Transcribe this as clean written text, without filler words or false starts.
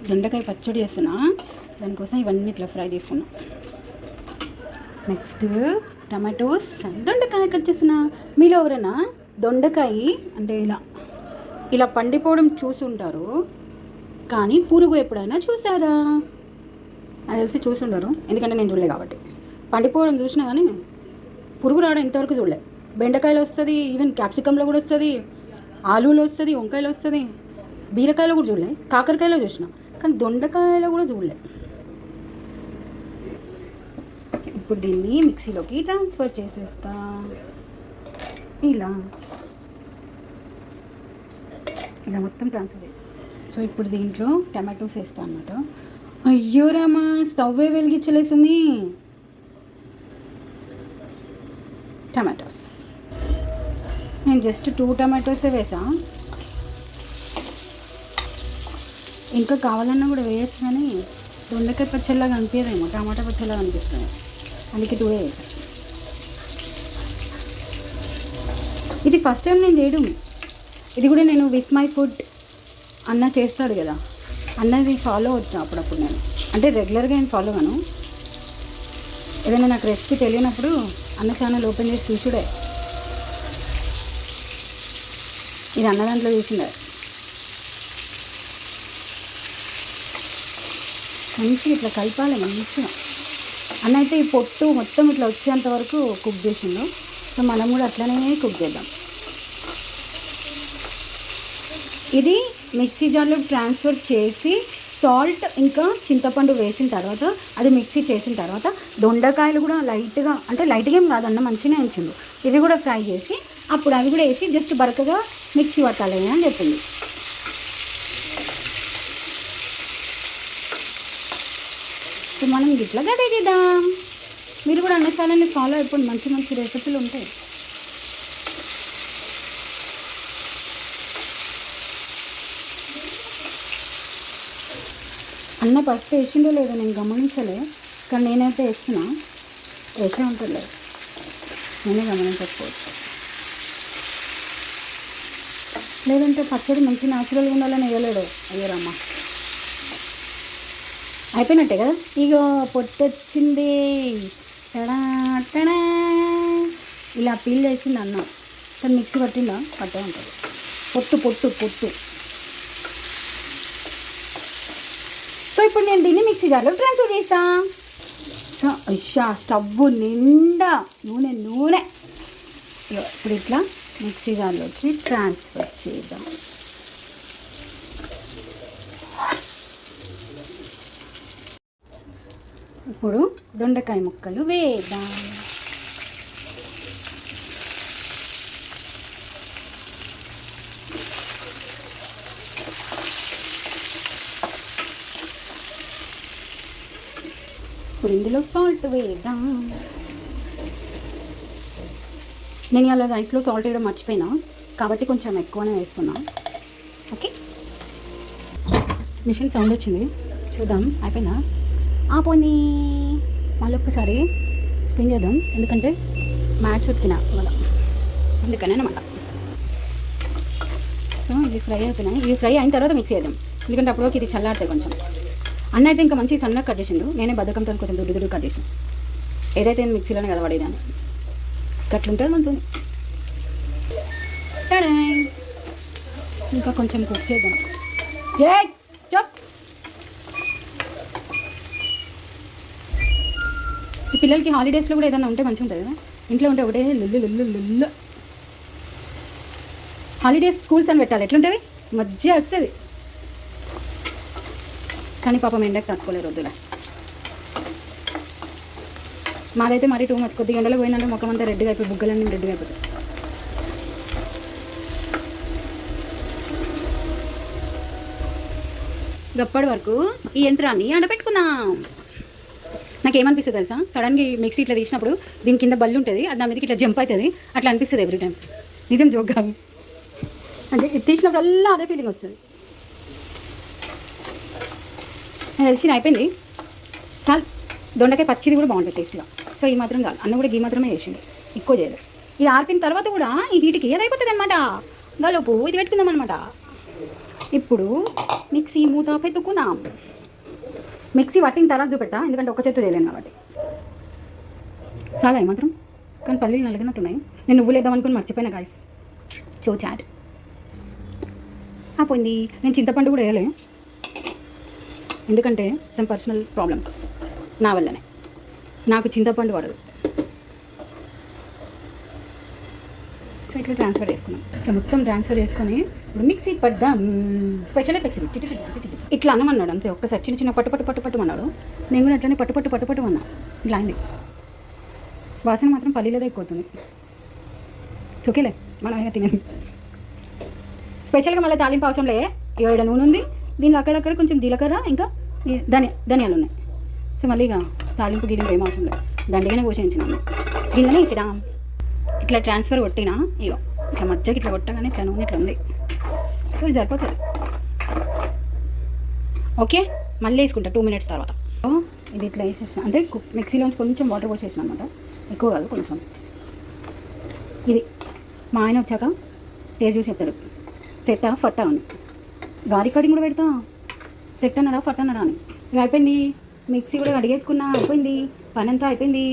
దొండకాయ పచ్చడి చేస్తున్నా. దానికోసం ఇవన్నీ ఇట్లా ఫ్రై చేసుకున్నా. నెక్స్ట్ టమాటోస్, దొండకాయ కట్ చేస్తున్నా. మీలో ఎవరైనా దొండకాయ అంటే ఇలా పండిపోవడం చూసుంటారు, కానీ పురుగు ఎప్పుడైనా చూసారా? అది తెలిసి చూసుండరు, ఎందుకంటే నేను చూడలే కాబట్టి. పండిపోవడం చూసినా కానీ పురుగు రావడం ఇంతవరకు చూడలే. బెండకాయలు వస్తుంది, ఈవెన్ క్యాప్సికంలో కూడా వస్తుంది, ఆలూలో వస్తుంది, వంకాయలో వస్తుంది, బీరకాయలో కూడా చూడలే, కాకరకాయలో చూసిన, కానీ దొండకాయలో కూడా చూడలే. ఇప్పుడు దీన్ని మిక్సీలోకి ట్రాన్స్ఫర్ చేసేస్తా. ఇలా మొత్తం ట్రాన్స్ఫర్ చేస్తా. సో ఇప్పుడు దీంట్లో టమాటోస్ వేస్తా అన్నమాట. అయ్యో రామా, స్టవ్ వెలిగించలే సుమి. టమాటోస్ నేను జస్ట్ 2 టమాటోసే వేసా. ఇంకా కావాలన్నా కూడా వేయచ్చు, కానీ దొండకాయ పచ్చడిలాగా అనిపించదేమో, టమాటా పచ్చడిలాగా అనిపిస్తుంది, అందుకే 2 వేసా. ఇది ఫస్ట్ టైం నేను చేయడం. ఇది కూడా నేను విస్ మై ఫుడ్ అన్న చేస్తాడు కదా, అన్నది ఫాలో అవుతాను అప్పుడప్పుడు. నేను అంటే రెగ్యులర్గా నేను ఫాలో కాను. ఏదైనా నాకు రెసిపీ తెలియనప్పుడు అన్న ఛానల్ ఓపెన్ చేసి చూసుడే. ఇది అన్న దాంట్లో చూసిండే. మంచిగా ఇట్లా కలపాలి మంచిగా. అన్న అయితే ఈ పొట్టు మొత్తం ఇట్లా వచ్చేంత వరకు కుక్ చేసిండు. సో మనం కూడా అట్లనే కుక్ చేద్దాం. ఇది మిక్సీ జార్లో ట్రాన్స్ఫర్ చేసి సాల్ట్ ఇంకా చింతపండు వేసిన తర్వాత, అది మిక్సీ చేసిన తర్వాత దొండకాయలు కూడా లైట్గా, అంటే లైట్గా ఏం కాదన్న మంచిగా వేయించిండు, ఇది కూడా ఫ్రై చేసి అప్పుడు అవి కూడా వేసి జస్ట్ బరకగా మిక్సీ పట్టాలి అని చెప్పింది. సో మనం ఇట్లా గడ్డ చేద్దాం. మీరు కూడా అన్న ఛానల్ని ఫాలో అయిపోండి, మంచి మంచి రెసిపీలు ఉంటాయి. అన్న పసుపు వేసిండో లేదో నేను గమనించలే, కానీ నేనైతే వేస్తున్నా. వేసే ఉంటుంది, నేనే గమనించకపోవచ్చు. లేదంటే పచ్చడి మంచి న్యాచురల్గా ఉండాలని వేయలేడు. అయ్యారమ్మ అయిపోయినట్టే కదా. ఇగో పొట్టొచ్చింది, టడా టడా. ఇలా పీల్ చేసింది అన్న, కానీ మిక్సీ పట్టిందా? పట్టే ఉంటుంది. పొట్టు పొట్టు పొట్టు. సో ఇప్పుడు నేను దీన్ని మిక్సీ జార్లో ట్రాన్స్ఫర్ చేస్తా. సో స్టవ్ నిండా నూనె. ఇప్పుడు ఇట్లా మిక్సీ జార్లోకి ట్రాన్స్ఫర్ చేద్దాం. ఇప్పుడు దొండకాయ ముక్కలు వేద్దాం. ఇప్పుడు ఇందులో సాల్ట్ వేద్దాం. నేను ఇలా రైస్లో సాల్ట్ వేయడం మర్చిపోయినా, కాబట్టి కొంచెం ఎక్కువనే వేస్తున్నా. ఓకే, మిషన్ సౌండ్ వచ్చింది, చూద్దాం అయిపోయిందా. పోనీ మళ్ళీ ఒక్కసారి స్పిన్ చేద్దాం, ఎందుకంటే మ్యాట్స్ ఉతికినా ఇవాళ, అందుకనే అనమాట. సో ఇవి ఫ్రై అవుతున్నాయి. ఇవి ఫ్రై అయిన తర్వాత మిక్స్ చేద్దాం, ఎందుకంటే అప్పుడు ఇది చల్లారుతాయి కొంచెం. అన్న అయితే ఇంకా మంచి సన్నగా కట్ చేసిండు, నేనే బద్ధకంతో కొంచెం దుడ్డు కట్ చేసాను. ఏదైతే మిక్సీలోనే కదా పడేదాన్ని, గట్లుంటుంది మనతో. ఇంకా కొంచెం కుక్ చేద్దాం. చెప్ ఈ పిల్లలకి హాలిడేస్లో కూడా ఏదైనా ఉంటే మంచిగా ఉంటుంది కదా. ఇంట్లో ఉంటే ఒకటే లుల్లు. హాలిడేస్ స్కూల్స్ అని పెట్టాలి, ఎట్లుంటుంది మధ్య వస్తుంది. కానీ పాపం ఎండకు తట్టుకోలేరు వద్దురా. మాదైతే మరీ 2 మచ్. కొద్దిగా ఎండలో పోయిందంటే ముఖం అంతా రెడ్గా అయిపోయి, బుగ్గలన్నీ రెడ్గా అయిపోతాయి. గప్పటి వరకు ఈ యంత్రాన్ని ఆడపెట్టుకుందాం. నాకేమనిపిస్తుంది తెలుసా, సడన్గా మిక్సీ ఇట్లా తీసినప్పుడు దీని కింద బల్లు ఉంటుంది, అది నా మీదకి ఇట్లా జంప్ అవుతుంది, అట్లా అనిపిస్తుంది ఎవ్రీ టైం. నిజం జోక్ కాదు, అంటే ఇది తీసినప్పుడల్లా అదే ఫీలింగ్ వస్తుంది. నేను తెలిసి అయిపోయింది. చాలు, దొండకాయ పచ్చిది కూడా బాగుంటుంది టేస్ట్లో. సో ఈ మాత్రం చాలు. అన్న కూడా గీ మాత్రమే చేసిండు, ఎక్కువ చేయలేదు. ఇది ఆర్పిన తర్వాత కూడా ఈ హీట్కి ఏదైపోతుంది అనమాట. గలోపు ఇది పెట్టుకుందాం అనమాట. ఇప్పుడు మిక్సీ మూత పెట్టుకున్నాం. మిక్సీ పట్టిన తర్వాత చూపెడతా, ఎందుకంటే ఒక చేత్తో చేయలేను కాబట్టి. చాలా ఏమాత్రం కానీ పల్లీలు నలిగినట్టున్నాయి. నేను నువ్వు లేదాం అనుకుని మర్చిపోయినా గాయస్. సో చాట్ పోయింది. నేను చింతపండు కూడా వేయలే, ఎందుకంటే సమ్ పర్సనల్ ప్రాబ్లమ్స్ నా వల్లనే నాకు చింతపండు పడదు. సో ఇట్లా ట్రాన్స్ఫర్ చేసుకున్నాం. ఇట్లా మొత్తం ట్రాన్స్ఫర్ చేసుకొని ఇప్పుడు మిక్సీ పడ్డాం. స్పెషల్ ఎఫెక్ట్స్ ఇట్లా అన్నమన్నాడు అంతే. ఒక్కసారి చిన్న చిన్న పట్టు అన్నాడు. నేను కూడా అట్లనే పట్టు అన్నా. ఇట్లా అయింది. వాసన మాత్రం పల్లీలదే ఎక్కువ అవుతుంది. చుకేలే మనం అయినా తినేది. స్పెషల్గా మళ్ళీ తాలింపు అవసరం లే. ఇక్కడ నూనె ఉంది, దీనిలో అక్కడక్కడ కొంచెం జీలకర్ర ఇంకా ధనియాలు ఉన్నాయి. సో మళ్ళీ ఇక తాలింపు గిలింపు ఏం అవసరం లేదు, దండిగానే పోసేయించినాను. గిన్నెనే ఇచ్చినా ఇట్లా ట్రాన్స్ఫర్ కొట్టినా, ఇగో ఇట్లా మధ్యకి ఇట్లా కొట్టగానే ఇట్లా నూనె ఇట్లా ఉంది. సో ఇది సరిపోతుంది. ఓకే, మళ్ళీ వేసుకుంటా 2 minutes తర్వాత. ఇది ఇట్లా వేసేసిన అంటే మిక్సీలోంచి కొంచెం వాటర్ పోసేసిన అనమాట, ఎక్కువ కాదు కొంచెం. ఇది మా ఆయన వచ్చాక టేస్ట్ చూసి చెప్తాడు సెట్టా ఫట్టా అని. గారి కడిగి కూడా పెడతా, సెట్ అన్నాడా ఫట్ అన్నాడా అని. ఇక అయిపోయింది. మిక్సీ కూడా కడిగేసుకున్నా, అయిపోయింది పని అంతా అయిపోయింది.